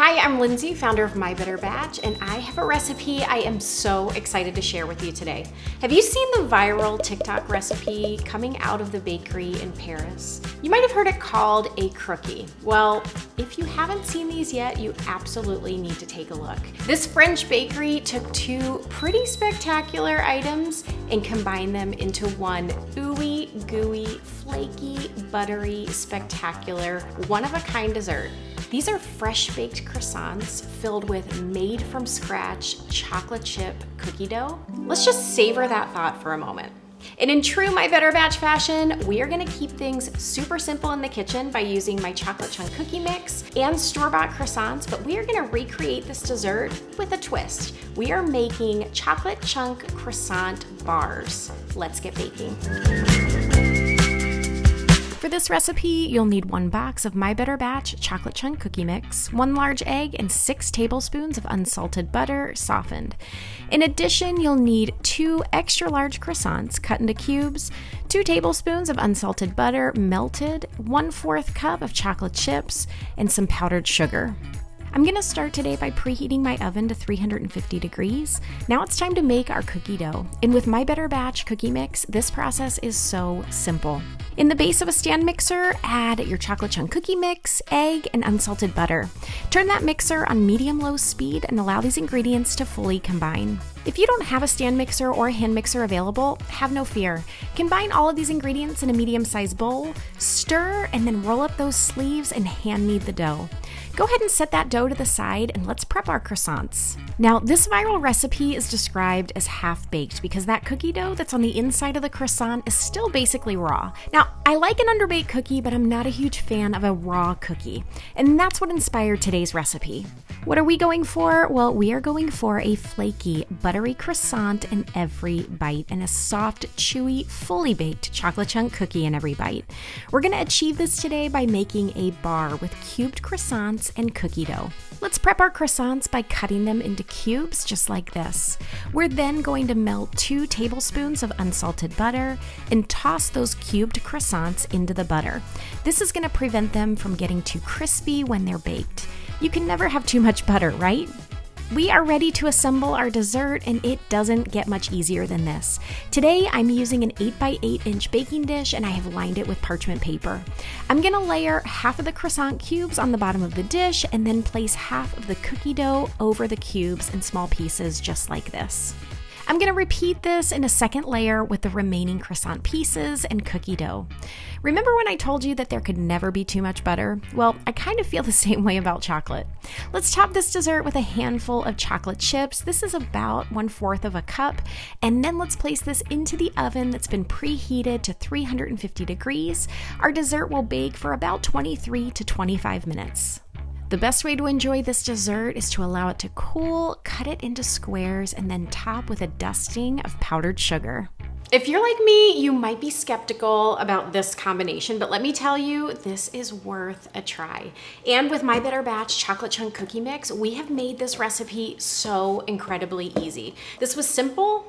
Hi, I'm Lindsay, founder of My Better Batch, and I have a recipe I am so excited to share with you today. Have you seen the viral TikTok recipe coming out of the bakery in Paris? You might have heard it called a crookie. Well, if you haven't seen these yet, you absolutely need to take a look. This French bakery took two pretty spectacular items and combined them into one ooey, gooey, flaky, buttery, spectacular, one-of-a-kind dessert. These are fresh baked croissants filled with made from scratch chocolate chip cookie dough. Let's just savor that thought for a moment. And in true My Better Batch fashion, we are gonna keep things super simple in the kitchen by using my chocolate chunk cookie mix and store-bought croissants, but we are gonna recreate this dessert with a twist. We are making chocolate chunk croissant bars. Let's get baking. For this recipe, you'll need 1 box of My Better Batch chocolate chunk cookie mix, 1 large egg, and 6 tablespoons of unsalted butter softened. In addition, you'll need 2 extra large croissants cut into cubes, 2 tablespoons of unsalted butter melted, 1/4 cup of chocolate chips, and some powdered sugar. I'm gonna start today by preheating my oven to 350 degrees. Now it's time to make our cookie dough. And with My Better Batch cookie mix, this process is so simple. In the base of a stand mixer, add your chocolate chunk cookie mix, egg, and unsalted butter. Turn that mixer on medium-low speed and allow these ingredients to fully combine. If you don't have a stand mixer or a hand mixer available, have no fear. Combine all of these ingredients in a medium-sized bowl, stir, and then roll up those sleeves and hand knead the dough. Go ahead and set that dough to the side and let's prep our croissants. Now, this viral recipe is described as half-baked because that cookie dough that's on the inside of the croissant is still basically raw. Now, I like an underbaked cookie, but I'm not a huge fan of a raw cookie. And that's what inspired today's recipe. What are we going for? Well, we are going for a flaky, buttery croissant in every bite and a soft, chewy, fully baked chocolate chunk cookie in every bite. We're gonna achieve this today by making a bar with cubed croissants and cookie dough. Let's prep our croissants by cutting them into cubes just like this. We're then going to melt 2 tablespoons of unsalted butter and toss those cubed croissants into the butter. This is gonna prevent them from getting too crispy when they're baked. You can never have too much butter, right? We are ready to assemble our dessert, and it doesn't get much easier than this. Today, I'm using an 8x8-inch baking dish, and I have lined it with parchment paper. I'm gonna layer half of the croissant cubes on the bottom of the dish, and then place half of the cookie dough over the cubes in small pieces, just like this. I'm gonna repeat this in a second layer with the remaining croissant pieces and cookie dough. Remember when I told you that there could never be too much butter? Well, I kind of feel the same way about chocolate. Let's top this dessert with a handful of chocolate chips. This is about 1/4 of a cup. And then let's place this into the oven that's been preheated to 350 degrees. Our dessert will bake for about 23 to 25 minutes. The best way to enjoy this dessert is to allow it to cool, cut it into squares, and then top with a dusting of powdered sugar. If you're like me, you might be skeptical about this combination, but let me tell you, this is worth a try. And with My Better Batch chocolate chunk cookie mix, we have made this recipe so incredibly easy. This was simple,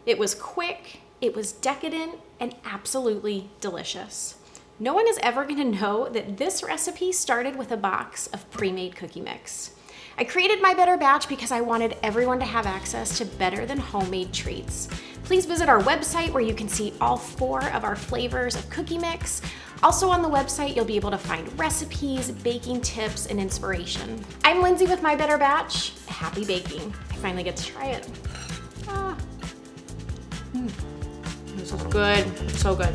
it was quick, it was decadent, and absolutely delicious. No one is ever gonna know that this recipe started with a box of pre-made cookie mix. I created My Better Batch because I wanted everyone to have access to better than homemade treats. Please visit our website where you can see all 4 of our flavors of cookie mix. Also on the website, you'll be able to find recipes, baking tips, and inspiration. I'm Lindsay with My Better Batch. Happy baking. I finally get to try it. This is good, so good.